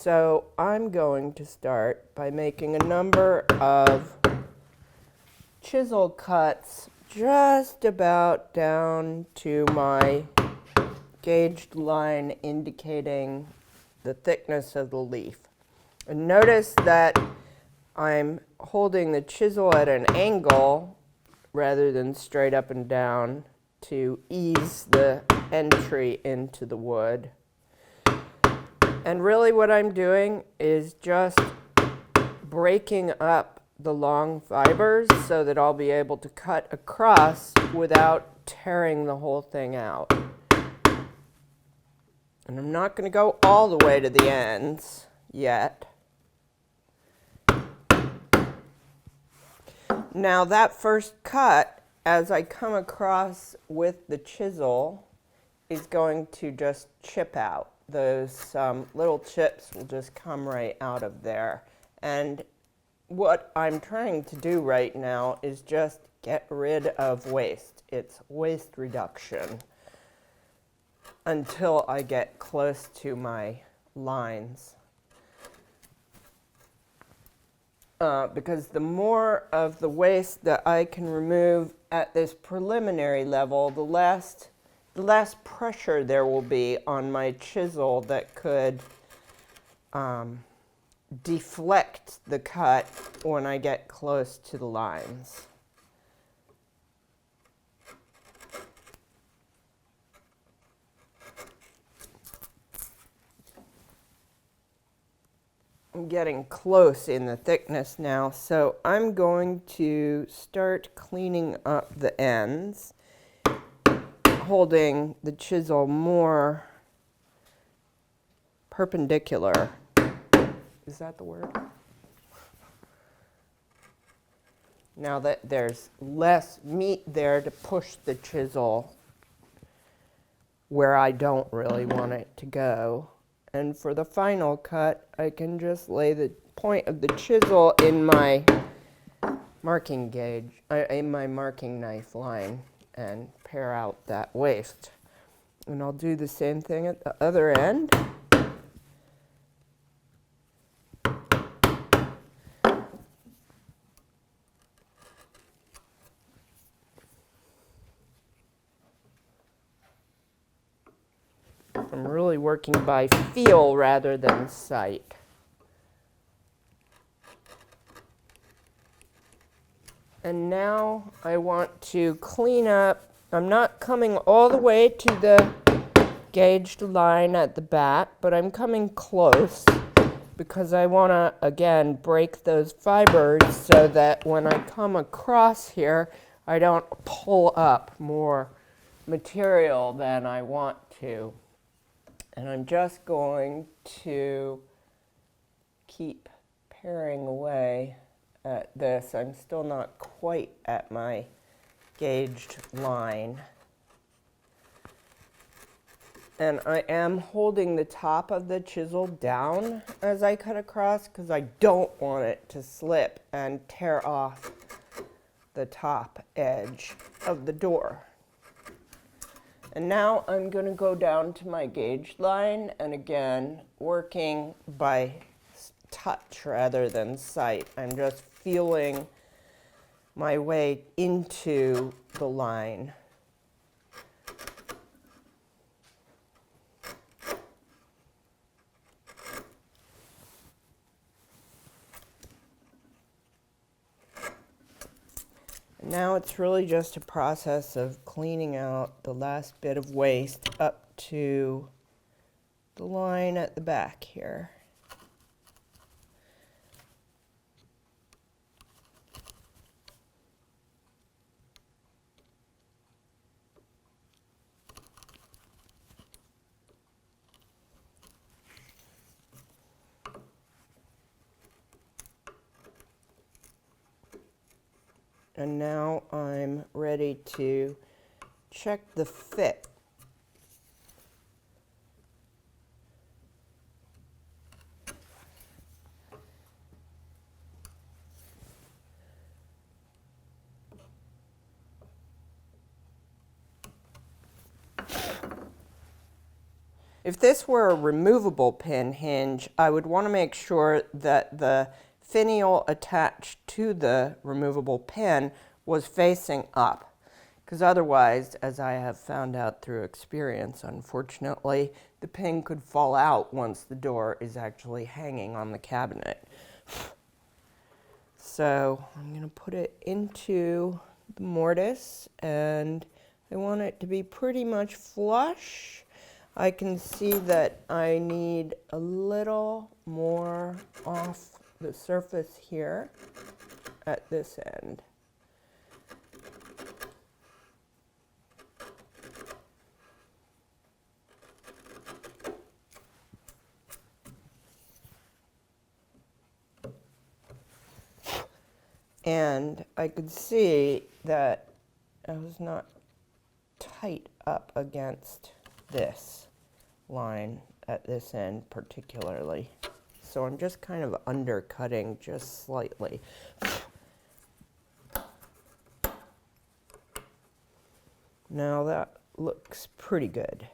So I'm going to start by making a number of chisel cuts just about down to my gauged line indicating the thickness of the leaf. And notice that I'm holding the chisel at an angle rather than straight up and down to ease the entry into the wood. And really what I'm doing is just breaking up the long fibers so that I'll be able to cut across without tearing the whole thing out. And I'm not going to go all the way to the ends yet. Now that first cut, as I come across with the chisel, is going to just chip out. Those little chips will just come right out of there. And what I'm trying to do right now is just get rid of waste. It's waste reduction until I get close to my lines. Because the more of the waste that I can remove at this preliminary level, the less pressure there will be on my chisel that could deflect the cut when I get close to the lines. I'm getting close in the thickness now, so I'm going to start cleaning up the ends, holding the chisel more perpendicular. Is that the word? Now that there's less meat there to push the chisel where I don't really want it to go. And for the final cut, I can just lay the point of the chisel in my marking gauge, in my marking knife line, and pare out that waste. And I'll do the same thing at the other end. I'm really working by feel rather than sight. And now I want to clean up. I'm not coming all the way to the gauged line at the back, but I'm coming close because I want to, again, break those fibers so that when I come across here, I don't pull up more material than I want to. And I'm just going to keep paring away at this. I'm still not quite at my gauged line. And I am holding the top of the chisel down as I cut across because I don't want it to slip and tear off the top edge of the door. And now I'm going to go down to my gauge line and again working by touch rather than sight. I'm just feeling my way into the line. Now it's really just a process of cleaning out the last bit of waste up to the line at the back here. And now I'm ready to check the fit. If this were a removable pin hinge, I would want to make sure that the finial attached to the removable pin was facing up. Because otherwise, as I have found out through experience, unfortunately, the pin could fall out once the door is actually hanging on the cabinet. So I'm going to put it into the mortise, and I want it to be pretty much flush. I can see that I need a little more off the surface here at this end. And I could see that I was not tight up against this line at this end particularly. So I'm just kind of undercutting just slightly. Now that looks pretty good.